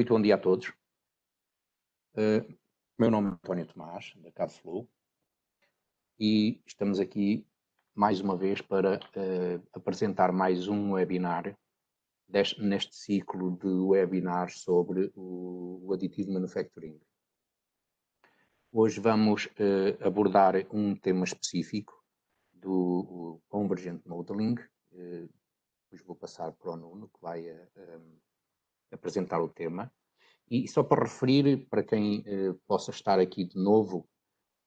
Muito bom dia a todos. Meu nome é António Tomás, da CADFlow, e estamos aqui mais uma vez para apresentar mais um webinar neste ciclo de webinars sobre o Additive Manufacturing. Hoje vamos abordar um tema específico do Convergent Modeling. Depois vou passar para o Nuno, que vai apresentar o tema. E só para referir, para quem possa estar aqui de novo,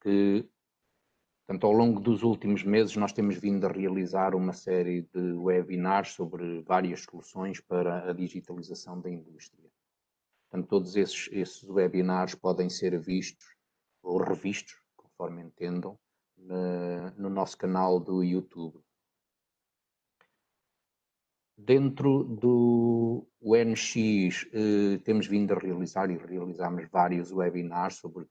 que portanto, ao longo dos últimos meses nós temos vindo a realizar uma série de webinars sobre várias soluções para a digitalização da indústria. Portanto, todos esses webinars podem ser vistos ou revistos, conforme entendam, no nosso canal do YouTube. Dentro do UNX temos vindo a realizar e realizamos vários webinars sobre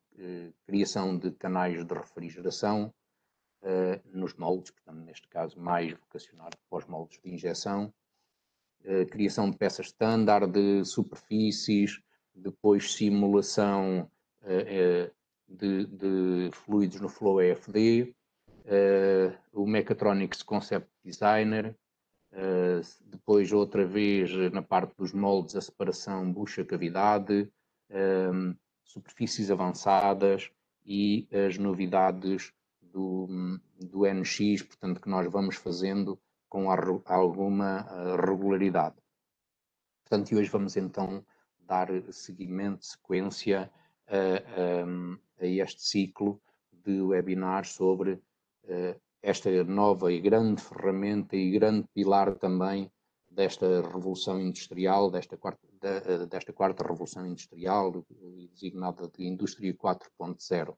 criação de canais de refrigeração nos moldes, portanto, neste caso mais vocacionado para os moldes de injeção, criação de peças standard, de superfícies, depois simulação de fluidos no Flow EFD, o Mechatronics Concept Designer, depois outra vez na parte dos moldes a separação bucha-cavidade, superfícies avançadas e as novidades do NX, portanto, que nós vamos fazendo com alguma regularidade. Portanto, e hoje vamos então dar seguimento, sequência a este ciclo de webinars sobre esta nova e grande ferramenta e grande pilar também desta revolução industrial, desta quarta revolução industrial, designada de Indústria 4.0.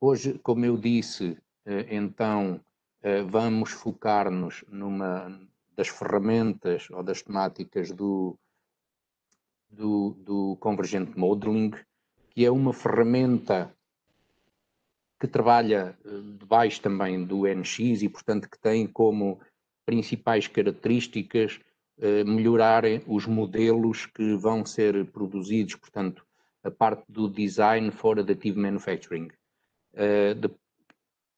Hoje, como eu disse, então, vamos focar-nos numa das ferramentas ou das temáticas do Convergent Modeling, que é uma ferramenta que trabalha debaixo também do NX e, portanto, que tem como principais características melhorar os modelos que vão ser produzidos, portanto, a parte do Design for Additive Manufacturing.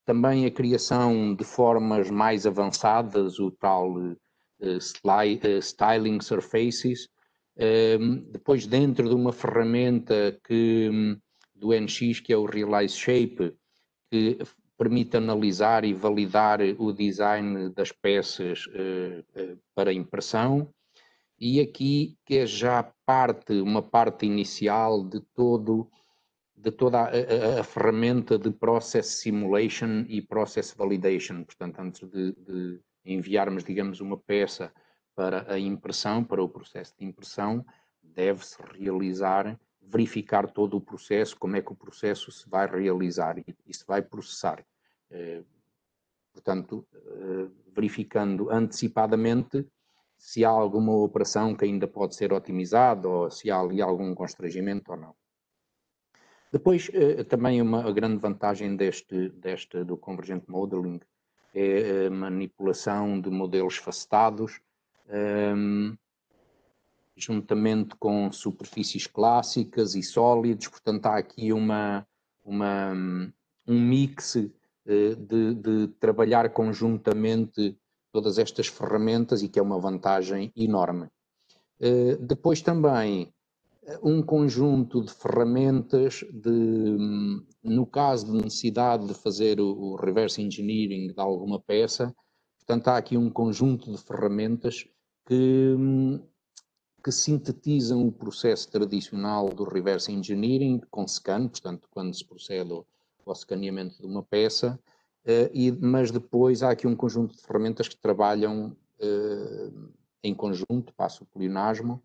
Também a criação de formas mais avançadas, o tal Styling Surfaces, depois dentro de uma ferramenta do NX, que é o Realize Shape, que permite analisar e validar o design das peças para impressão, e aqui que é já uma parte inicial de toda a ferramenta de Process Simulation e Process Validation. Portanto, antes de enviarmos, digamos, uma peça para a impressão, para o processo de impressão, deve-se verificar todo o processo, como é que o processo se vai realizar e se vai processar. Portanto, verificando antecipadamente se há alguma operação que ainda pode ser otimizada ou se há ali algum constrangimento ou não. Depois, também uma grande vantagem do Convergent Modeling é a manipulação de modelos facetados, juntamente com superfícies clássicas e sólidos. Portanto, há aqui um mix de trabalhar conjuntamente todas estas ferramentas e que é uma vantagem enorme. Depois também um conjunto de ferramentas no caso de necessidade de fazer o reverse engineering de alguma peça. Portanto, há aqui um conjunto de ferramentas que sintetizam o processo tradicional do reverse engineering com scan, portanto, quando se procede ao escaneamento de uma peça, mas depois há aqui um conjunto de ferramentas que trabalham em conjunto, passo o pleonasmo,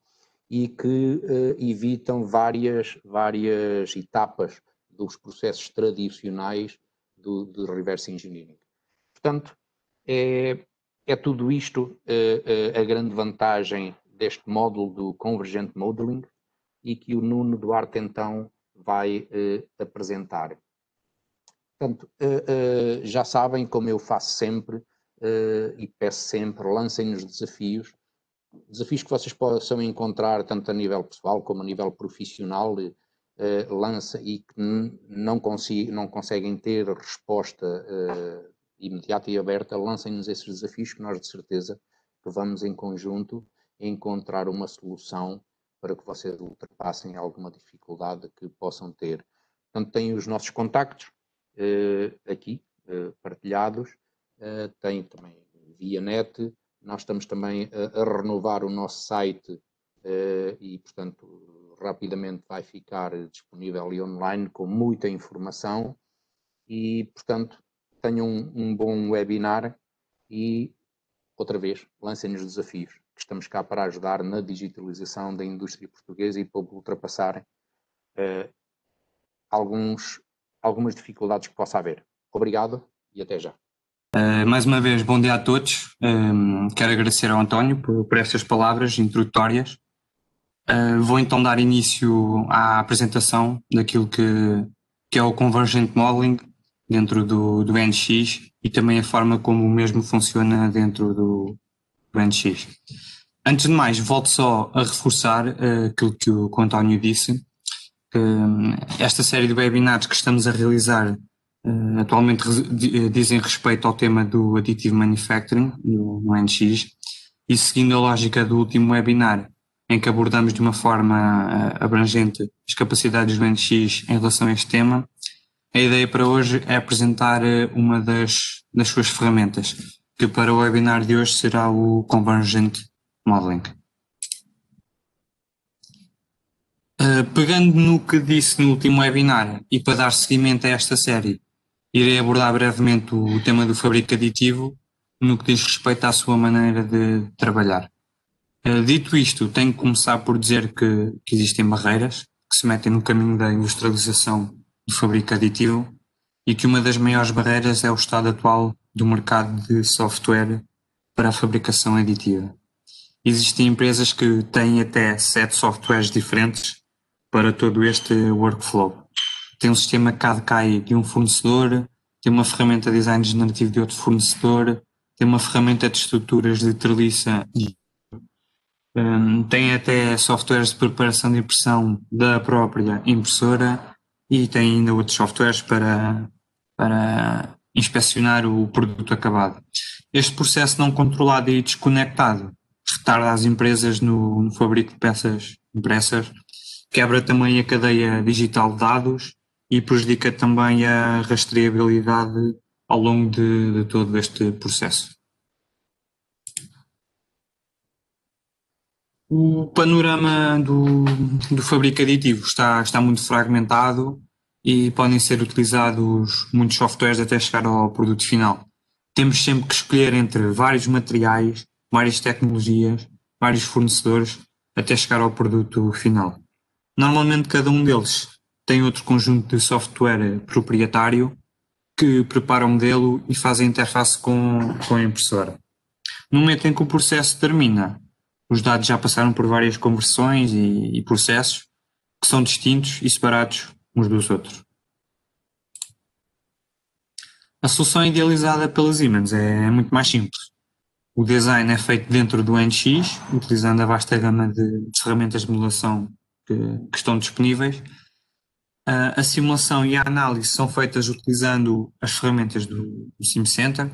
e que evitam várias etapas dos processos tradicionais de reverse engineering. Portanto, é tudo isto a grande vantagem deste módulo do Convergent Modeling e que o Nuno Duarte então vai apresentar. Portanto, já sabem, como eu faço sempre, e peço sempre, lancem-nos desafios que vocês possam encontrar tanto a nível pessoal como a nível profissional, lança e que não conseguem ter resposta imediata e aberta, lancem-nos esses desafios que nós de certeza que vamos em conjunto encontrar uma solução para que vocês ultrapassem alguma dificuldade que possam ter. Portanto, têm os nossos contactos aqui partilhados, têm também via net. Nós estamos também a renovar o nosso site e, portanto, rapidamente vai ficar disponível e online com muita informação e, portanto, tenham um bom webinar e, outra vez, lancem-nos desafios, que estamos cá para ajudar na digitalização da indústria portuguesa e para ultrapassar algumas dificuldades que possa haver. Obrigado e até já. Mais uma vez, bom dia a todos. Quero agradecer ao António por estas palavras introdutórias. Vou então dar início à apresentação daquilo que é o Convergent Modeling dentro do NX e também a forma como o mesmo funciona dentro do NX. Antes de mais, volto só a reforçar aquilo que o António disse, que esta série de webinars que estamos a realizar atualmente dizem respeito ao tema do Additive Manufacturing no NX e seguindo a lógica do último webinar em que abordamos de uma forma abrangente as capacidades do NX em relação a este tema, a ideia para hoje é apresentar uma das suas ferramentas, que para o webinar de hoje será o Convergent Modeling. Pegando no que disse no último webinar e para dar seguimento a esta série, irei abordar brevemente o tema do fabrico aditivo no que diz respeito à sua maneira de trabalhar. Dito isto, tenho que começar por dizer que existem barreiras que se metem no caminho da industrialização do fabrico aditivo e que uma das maiores barreiras é o estado atual do mercado de software para a fabricação aditiva. Existem empresas que têm até 7 softwares diferentes para todo este workflow. Tem um sistema CAD-CAM de um fornecedor, tem uma ferramenta de design generativo de outro fornecedor, tem uma ferramenta de estruturas de treliça, tem até softwares de preparação de impressão da própria impressora e tem ainda outros softwares para inspecionar o produto acabado. Este processo não controlado e desconectado retarda as empresas no fabrico de peças impressas, quebra também a cadeia digital de dados e prejudica também a rastreabilidade ao longo de todo este processo. O panorama do fabrico aditivo está muito fragmentado e podem ser utilizados muitos softwares até chegar ao produto final. Temos sempre que escolher entre vários materiais, várias tecnologias, vários fornecedores até chegar ao produto final. Normalmente cada um deles tem outro conjunto de software proprietário que prepara o modelo e faz a interface com a impressora. No momento em que o processo termina, os dados já passaram por várias conversões e processos que são distintos e separados uns dos outros. A solução idealizada pela Siemens é muito mais simples. O design é feito dentro do NX, utilizando a vasta gama de ferramentas de modelação que estão disponíveis. A simulação e a análise são feitas utilizando as ferramentas do SimCenter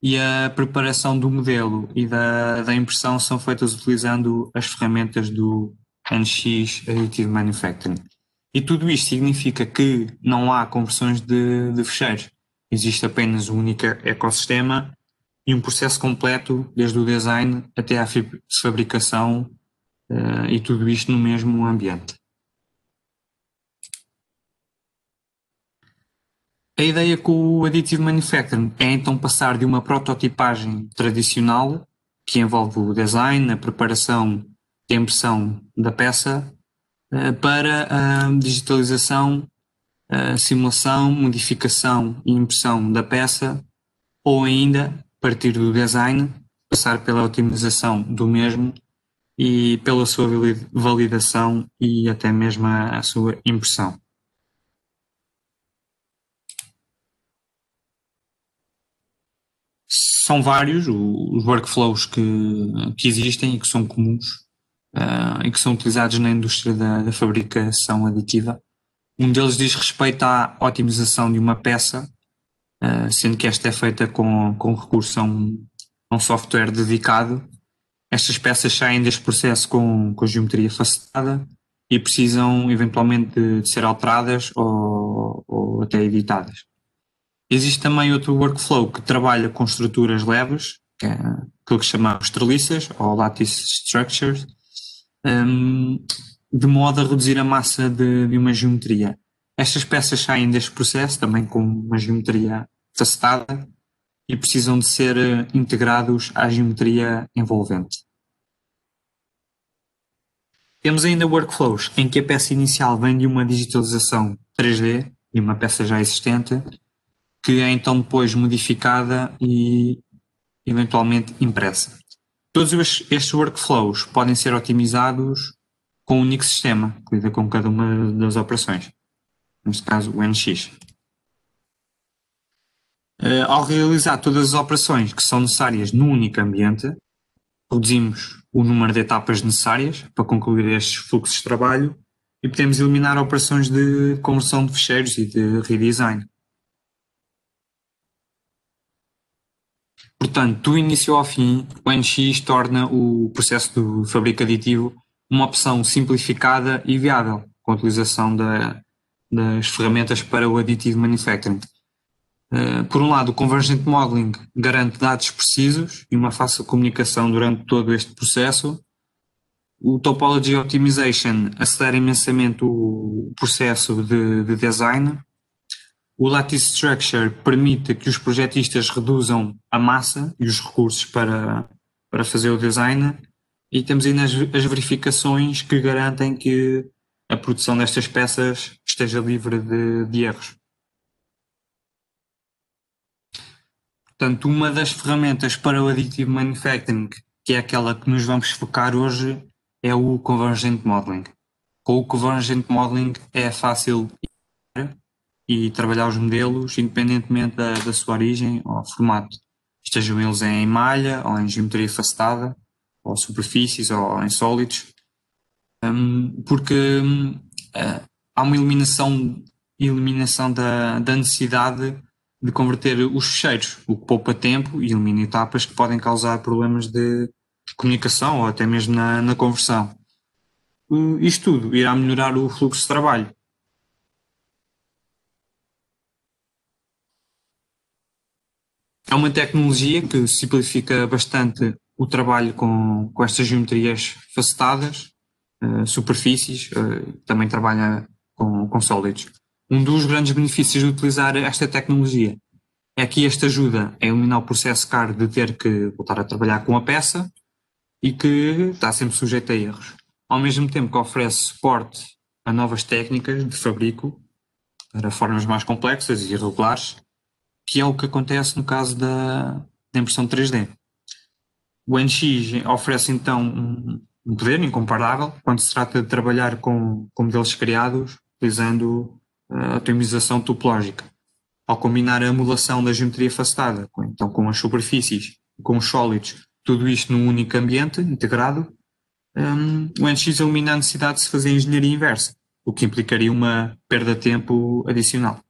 e a preparação do modelo e da impressão são feitas utilizando as ferramentas do NX Additive Manufacturing. E tudo isto significa que não há conversões de fecheiros. Existe apenas um único ecossistema e um processo completo, desde o design até à fabricação, e tudo isto no mesmo ambiente. A ideia com o Additive Manufacturing é então passar de uma prototipagem tradicional, que envolve o design, a preparação e a impressão da peça, para a digitalização, a simulação, modificação e impressão da peça, ou ainda partir do design, passar pela otimização do mesmo e pela sua validação e até mesmo a sua impressão. São vários os workflows que existem e que são comuns e que são utilizados na indústria da fabricação aditiva. Um deles diz respeito à otimização de uma peça, sendo que esta é feita com recurso a um software dedicado. Estas peças saem deste processo com geometria facetada e precisam eventualmente de ser alteradas ou até editadas. Existe também outro workflow que trabalha com estruturas leves, que é aquilo que chamamos treliças ou lattice structures, de modo a reduzir a massa de uma geometria. Estas peças saem deste processo também com uma geometria facetada e precisam de ser integrados à geometria envolvente. Temos ainda workflows em que a peça inicial vem de uma digitalização 3D de uma peça já existente, que é então depois modificada e eventualmente impressa. Todos estes workflows podem ser otimizados com um único sistema, que lida com cada uma das operações, neste caso o NX. Ao realizar todas as operações que são necessárias num único ambiente, reduzimos o número de etapas necessárias para concluir estes fluxos de trabalho e podemos eliminar operações de conversão de ficheiros e de redesign. Portanto, do início ao fim, o NX torna o processo do fabrico aditivo uma opção simplificada e viável, com a utilização das ferramentas para o additive manufacturing. Por um lado, o Convergent Modeling garante dados precisos e uma fácil comunicação durante todo este processo. O Topology Optimization acelera imensamente o processo de design. O Lattice Structure permite que os projetistas reduzam a massa e os recursos para fazer o design. E temos ainda as verificações que garantem que a produção destas peças esteja livre de erros. Portanto, uma das ferramentas para o Additive Manufacturing, que é aquela que nos vamos focar hoje, é o Convergent Modeling. Com o Convergent Modeling é fácil e trabalhar os modelos independentemente da sua origem ou formato, estejam eles em malha ou em geometria facetada, ou superfícies ou em sólidos, porque há uma eliminação da necessidade de converter os ficheiros, o que poupa tempo e elimina etapas que podem causar problemas de comunicação ou até mesmo na conversão. Isto tudo irá melhorar o fluxo de trabalho. É uma tecnologia que simplifica bastante o trabalho com estas geometrias facetadas, superfícies, também trabalha com sólidos. Um dos grandes benefícios de utilizar esta tecnologia é que esta ajuda a eliminar o processo caro de ter que voltar a trabalhar com a peça e que está sempre sujeito a erros. Ao mesmo tempo que oferece suporte a novas técnicas de fabrico para formas mais complexas e irregulares, que é o que acontece no caso da impressão 3D. O NX oferece então um poder incomparável quando se trata de trabalhar com modelos criados utilizando a otimização topológica. Ao combinar a modelação da geometria facetada, então com as superfícies, com os sólidos, tudo isto num único ambiente integrado, o NX elimina a necessidade de se fazer engenharia inversa, o que implicaria uma perda de tempo adicional.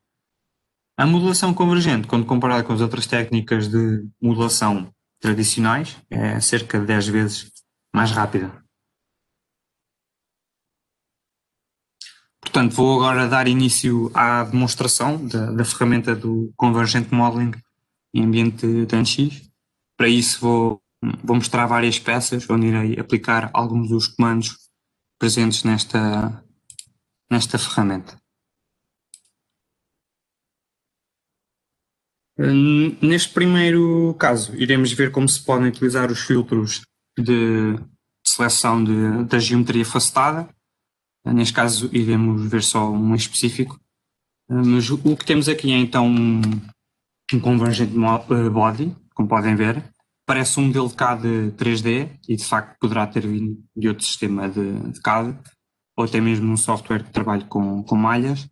A modelação convergente, quando comparada com as outras técnicas de modelação tradicionais, é cerca de 10 vezes mais rápida. Portanto, vou agora dar início à demonstração da ferramenta do Convergent Modeling em ambiente de NX. Para isso vou mostrar várias peças, onde irei aplicar alguns dos comandos presentes nesta ferramenta. Neste primeiro caso, iremos ver como se podem utilizar os filtros de seleção da geometria facetada. Neste caso, iremos ver só um específico. Mas o que temos aqui é então um Convergent Body, como podem ver. Parece um modelo de CAD 3D e de facto poderá ter vindo de outro sistema de CAD ou até mesmo um software que trabalhe com malhas.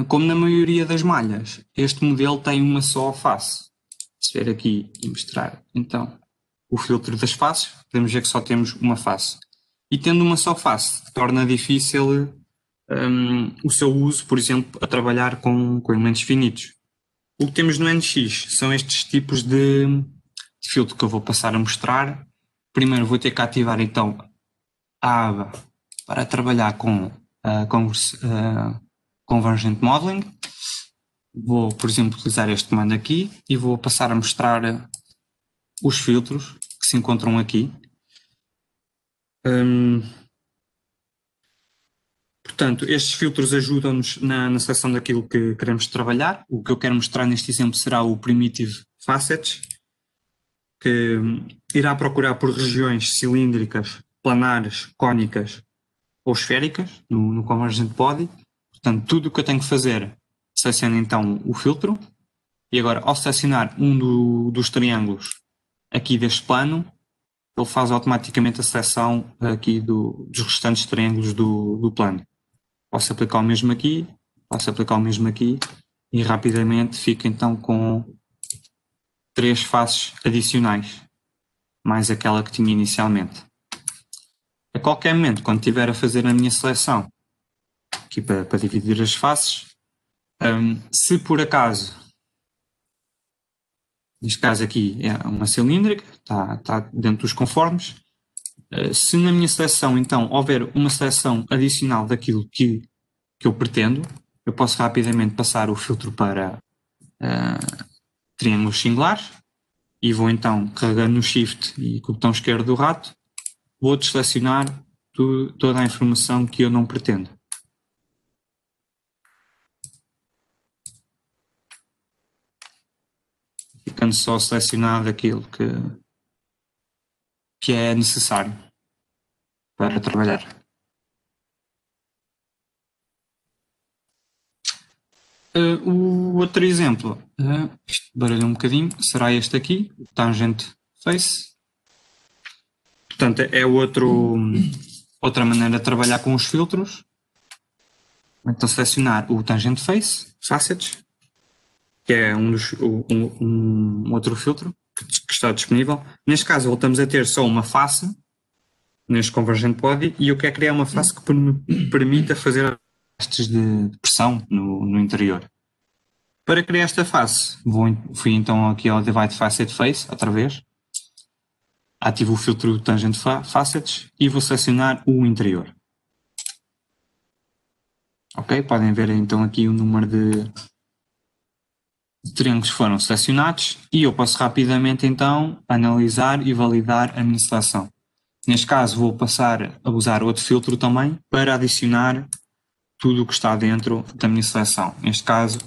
Como na maioria das malhas, este modelo tem uma só face. se ver aqui e mostrar então o filtro das faces, podemos ver que só temos uma face. E tendo uma só face, torna difícil o seu uso, por exemplo, a trabalhar com elementos finitos. O que temos no NX são estes tipos de filtro que eu vou passar a mostrar. Primeiro vou ter que ativar então a aba para trabalhar com Convergent Modeling. Vou, por exemplo, utilizar este comando aqui e vou passar a mostrar os filtros que se encontram aqui. Portanto, estes filtros ajudam-nos na seleção daquilo que queremos trabalhar. O que eu quero mostrar neste exemplo será o Primitive Facets, que irá procurar por regiões cilíndricas, planares, cônicas ou esféricas no Convergent Body. Portanto, tudo o que eu tenho que fazer, seleciono então o filtro e agora ao selecionar um dos triângulos aqui deste plano, ele faz automaticamente a seleção aqui dos restantes triângulos do plano. Posso aplicar o mesmo aqui, posso aplicar o mesmo aqui e rapidamente fico então com 3 faces adicionais, mais aquela que tinha inicialmente. A qualquer momento, quando estiver a fazer a minha seleção, aqui para dividir as faces, se por acaso, neste caso aqui é uma cilíndrica, está dentro dos conformes, se na minha seleção então houver uma seleção adicional daquilo que eu pretendo, eu posso rapidamente passar o filtro para triângulos singulares e vou então carregar no Shift e com o botão esquerdo do rato, vou desselecionar toda a informação que eu não pretendo. Ficando só selecionado aquilo que é necessário para trabalhar. O outro exemplo, isto baralhou um bocadinho, será este aqui, o Tangent Face. Portanto, é outra maneira de trabalhar com os filtros. Então, selecionar o Tangent Face, Facets, que é um outro filtro que está disponível. Neste caso, voltamos a ter só uma face, neste Convergent Body, e eu quero criar uma face que me permita fazer testes de pressão no interior. Para criar esta face, fui então aqui ao Divide Facet Face, outra vez. Ativo o filtro Tangent Facets e vou selecionar o interior. Ok, podem ver então aqui o número de triângulos que foram selecionados e eu posso rapidamente então analisar e validar a minha seleção. Neste caso vou passar a usar outro filtro também para adicionar tudo o que está dentro da minha seleção. Neste caso,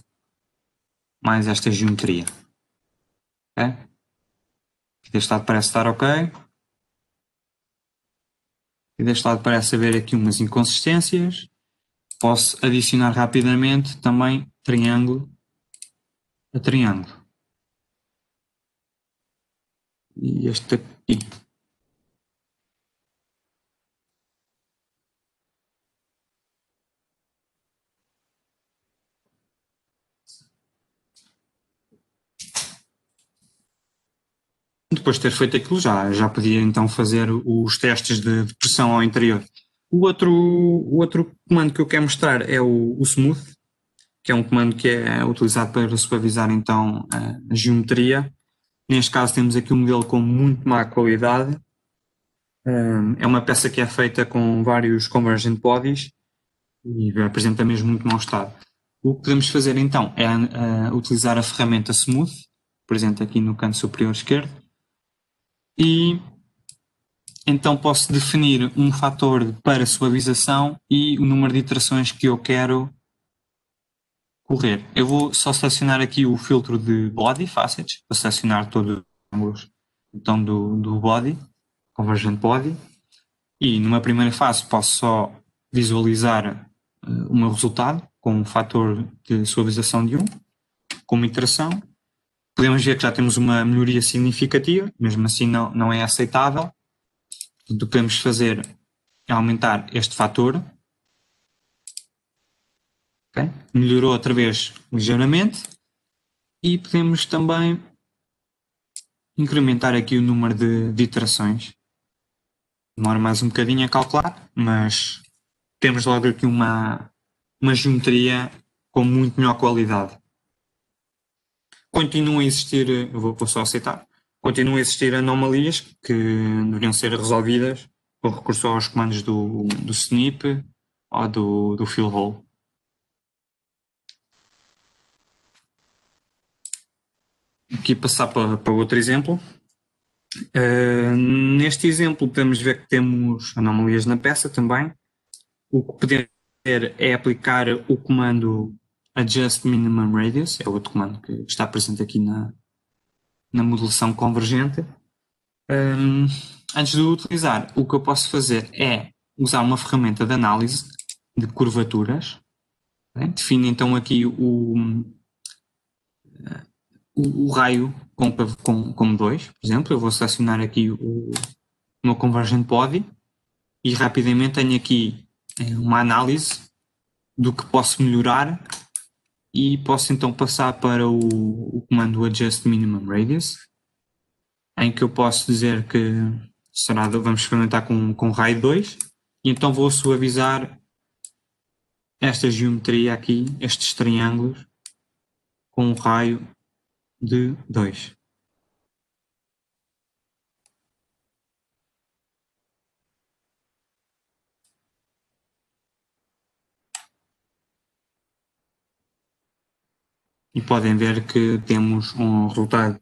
mais esta geometria. Ok? Deste lado parece estar ok. E deste lado parece haver aqui umas inconsistências. Posso adicionar rapidamente também triângulo a triângulo. E este aqui. Depois de ter feito aquilo, já podia então fazer os testes de pressão ao interior. O outro comando que eu quero mostrar é o Smooth, que é um comando que é utilizado para suavizar então a geometria. Neste caso temos aqui um modelo com muito má qualidade. É uma peça que é feita com vários Convergent Bodies e apresenta mesmo muito mau estado. O que podemos fazer então é utilizar a ferramenta Smooth, presente aqui no canto superior esquerdo, e então posso definir um fator para suavização e o número de iterações que eu quero correr. Eu vou só selecionar aqui o filtro de Body Facets, para selecionar todos os ângulos então, do Body, Convergent Body, e numa primeira fase posso só visualizar o meu resultado com um fator de suavização de 1, com uma iteração. Podemos ver que já temos uma melhoria significativa, mesmo assim não é aceitável. O que podemos fazer é aumentar este fator. Okay. Melhorou outra vez ligeiramente. E podemos também incrementar aqui o número de iterações. Demora mais um bocadinho a calcular, mas temos logo aqui uma geometria com muito melhor qualidade. Continuam a existir, eu vou só aceitar, continuam a existir anomalias que deveriam ser resolvidas com recurso aos comandos do snip ou do fill hole. Aqui passar para outro exemplo. Neste exemplo podemos ver que temos anomalias na peça também. O que podemos fazer é aplicar o comando adjust minimum radius, é outro comando que está presente aqui na modelação convergente. Antes de o utilizar, o que eu posso fazer é usar uma ferramenta de análise de curvaturas. Defino então aqui o raio como 2, por exemplo. Eu vou selecionar aqui o meu convergent body e rapidamente tenho aqui uma análise do que posso melhorar e posso então passar para o comando adjust minimum radius, em que eu posso dizer que vamos experimentar com raio 2 e então vou suavizar esta geometria aqui, estes triângulos, com um raio de 2. E podem ver que temos um resultado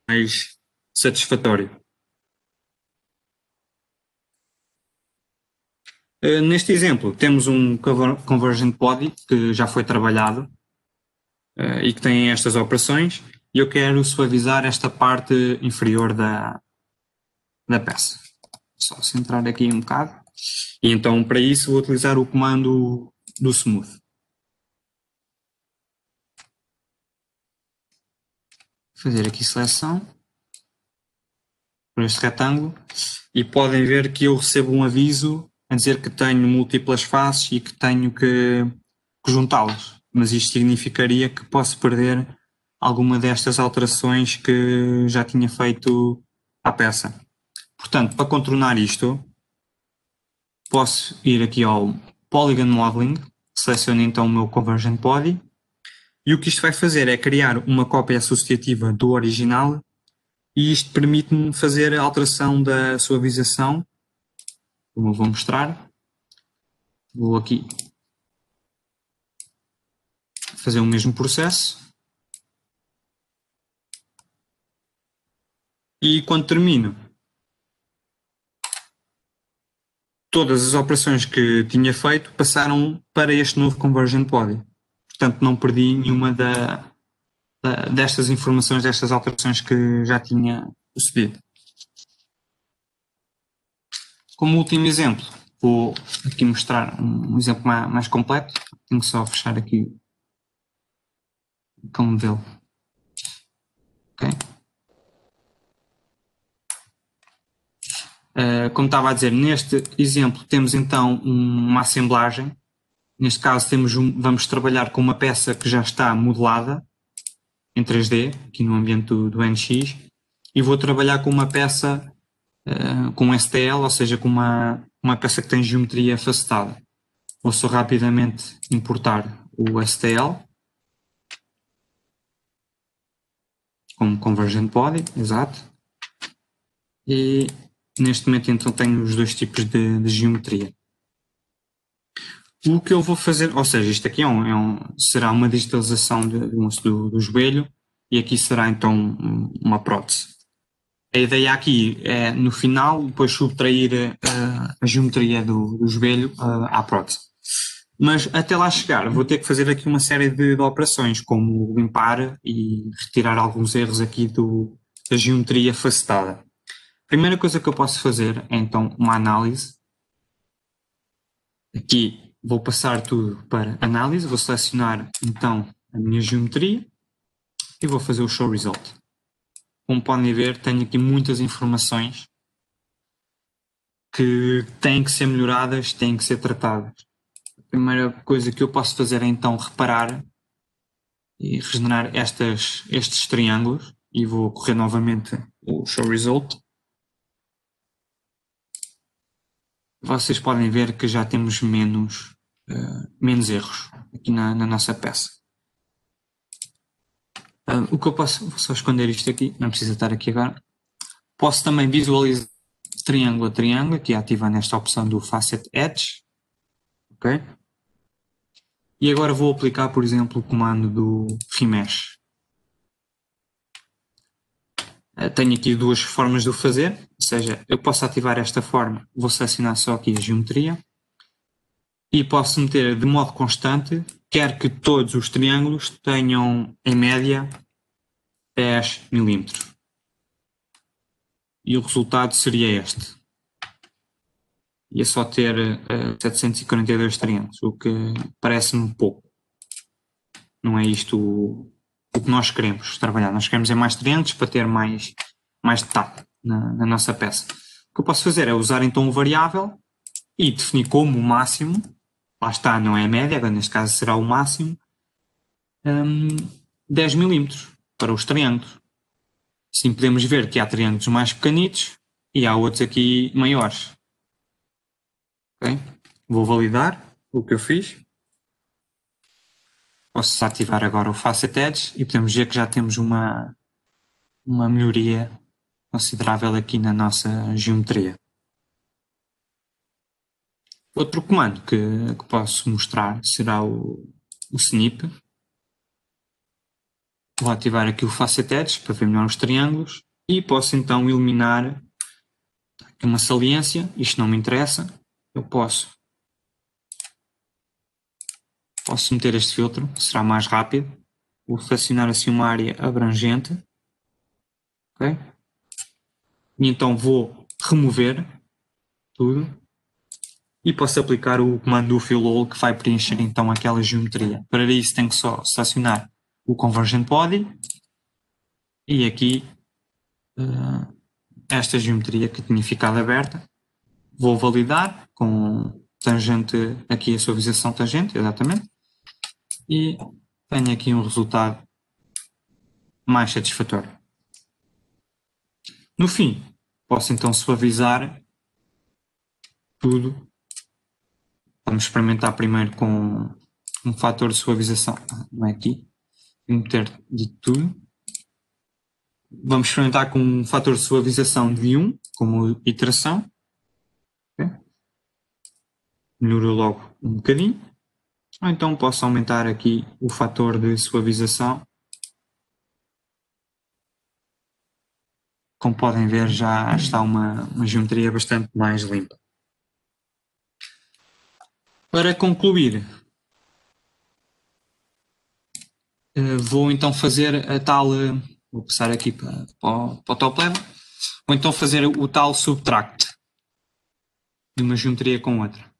mais satisfatório. Neste exemplo, temos um convergent body que já foi trabalhado e que tem estas operações, e eu quero suavizar esta parte inferior da peça. Só centrar aqui um bocado. E então, para isso, vou utilizar o comando do smooth. Fazer aqui seleção por este retângulo e podem ver que eu recebo um aviso a dizer que tenho múltiplas faces e que tenho que juntá-las, mas isto significaria que posso perder alguma destas alterações que já tinha feito à peça. Portanto, para contornar isto, posso ir aqui ao Polygon Modeling, seleciono então o meu Convergent Body, e o que isto vai fazer é criar uma cópia associativa do original, e isto permite-me fazer a alteração da suavização, como eu vou mostrar. Vou aqui fazer o mesmo processo. E quando termino, todas as operações que tinha feito passaram para este novo Convergent Body. Portanto, não perdi nenhuma destas informações, destas alterações que já tinha sucedido. Como último exemplo, vou aqui mostrar um exemplo mais completo. Tenho que só fechar aqui o modelo. Ok? Como estava a dizer, neste exemplo temos então uma assemblagem. Neste caso vamos trabalhar com uma peça que já está modelada em 3D, aqui no ambiente do NX, e vou trabalhar com uma peça com STL, ou seja, com uma peça que tem geometria facetada. Vou só rapidamente importar o STL como Convergent Body, exato, e neste momento então tenho os dois tipos de geometria. O que eu vou fazer, ou seja, isto aqui será uma digitalização do joelho e aqui será então uma prótese. A ideia aqui é, no final, depois subtrair a geometria do joelho à prótese. Mas até lá chegar, vou ter que fazer aqui uma série de operações, como limpar e retirar alguns erros aqui da geometria facetada. A primeira coisa que eu posso fazer é então uma análise. Aqui vou passar tudo para análise, vou selecionar então a minha geometria e vou fazer o show result. Como podem ver, tenho aqui muitas informações que têm que ser melhoradas, têm que ser tratadas. A primeira coisa que eu posso fazer é então reparar e regenerar estes triângulos, e vou correr novamente o show result, vocês podem ver que já temos menos erros aqui na nossa peça. O que eu posso, vou só esconder isto aqui, não precisa estar aqui agora. Posso também visualizar triângulo a triângulo, aqui ativando esta opção do Facet Edge. Ok? E agora vou aplicar, por exemplo, o comando do Remesh. Tenho aqui duas formas de o fazer, ou seja, eu posso ativar esta forma, vou selecionar só aqui a geometria e posso meter de modo constante, quer que todos os triângulos tenham em média 10 mm. E o resultado seria este. Ia só ter 742 triângulos, o que parece-me pouco. Não é isto o que nós queremos trabalhar. Nós queremos mais triângulos para ter mais detalhe na nossa peça. O que eu posso fazer é usar então o variável e definir como o máximo, lá está, não é a média, agora neste caso será o máximo, 10 mm para os triângulos. Assim podemos ver que há triângulos mais pequenitos e há outros aqui maiores. Okay? Vou validar o que eu fiz. Posso desativar agora o Facet Edge e podemos ver que já temos uma melhoria considerável aqui na nossa geometria. Outro comando que posso mostrar será o Snip. Vou ativar aqui o Facet Edge para ver melhor os triângulos e posso então eliminar aqui uma saliência. Isto não me interessa. Eu posso meter este filtro, será mais rápido. Vou selecionar assim uma área abrangente. Okay? E então vou remover tudo. E posso aplicar o comando do Fill All que vai preencher então aquela geometria. Para isso tenho que só selecionar o Convergent Body e aqui esta geometria que tinha ficado aberta. Vou validar com tangente, aqui a suavização tangente, exatamente. E tenho aqui um resultado mais satisfatório. No fim, posso então suavizar tudo. Vamos experimentar primeiro com um fator de suavização. Não é aqui. Vou meter de tudo. Vamos experimentar com um fator de suavização de 1, como iteração. Okay. Melhorou logo um bocadinho. Ou então posso aumentar aqui o fator de suavização. Como podem ver, já está uma geometria bastante mais limpa. Para concluir, vou então fazer a tal, vou passar aqui para o top level, vou então fazer o tal subtract de uma geometria com outra.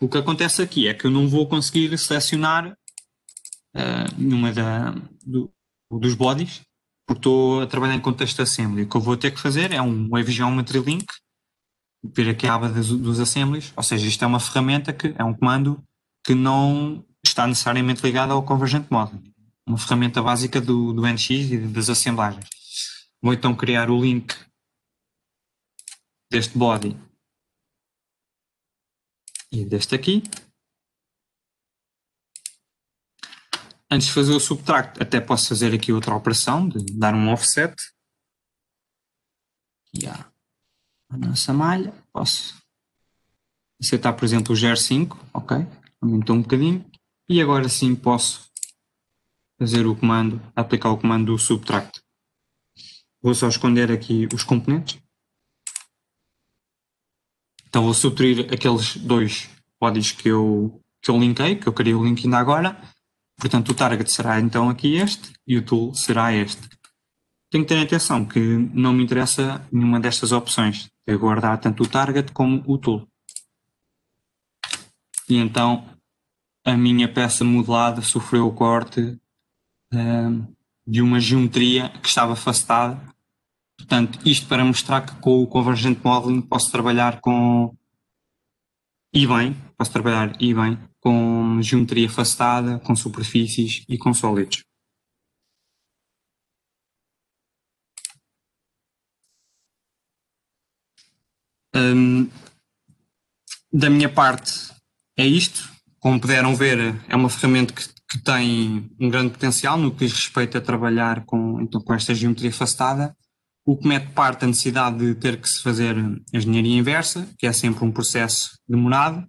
O que acontece aqui é que eu não vou conseguir selecionar nenhuma dos bodies, porque estou a trabalhar em contexto assembly. O que eu vou ter que fazer é um Wave Geometry Link, vir aqui a aba dos assemblies, ou seja, isto é uma ferramenta que é um comando que não está necessariamente ligado ao Convergent Modeling. Uma ferramenta básica do NX e das assemblagens. Vou então criar o link deste body e deste aqui. Antes de fazer o subtract, até posso fazer aqui outra operação, de dar um offset. Aqui há a nossa malha. Posso aceitar, por exemplo, o GR5. Ok, aumentou um bocadinho. E agora sim posso fazer o comando, aplicar o comando do subtract. Vou só esconder aqui os componentes. Então vou subtrair aqueles dois bodies que eu linkei, que eu criei o link ainda agora. Portanto, o target será então aqui este e o tool será este. Tenho que ter atenção que não me interessa nenhuma destas opções. Eu guardar tanto o target como o tool. E então a minha peça modelada sofreu o corte de uma geometria que estava afastada. Portanto, isto para mostrar que com o Convergent Modeling posso trabalhar bem com geometria afastada, com superfícies e com sólidos. Da minha parte é isto. Como puderam ver, é uma ferramenta que tem um grande potencial no que diz respeito a trabalhar com esta geometria facetada, o que mete parte a necessidade de ter que se fazer a engenharia inversa, que é sempre um processo demorado.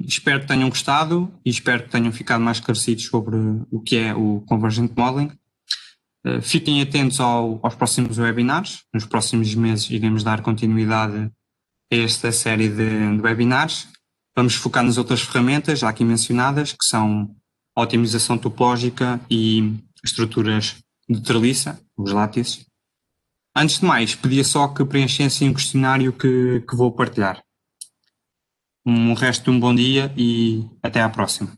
Espero que tenham gostado e espero que tenham ficado mais esclarecidos sobre o que é o Convergent Modeling. Fiquem atentos aos próximos webinars. Nos próximos meses iremos dar continuidade a esta série de webinars. Vamos focar nas outras ferramentas já aqui mencionadas, que são a otimização topológica e estruturas de treliça, os látices. Antes de mais, pedia só que preenchessem um questionário que vou partilhar. Um resto de um bom dia e até à próxima.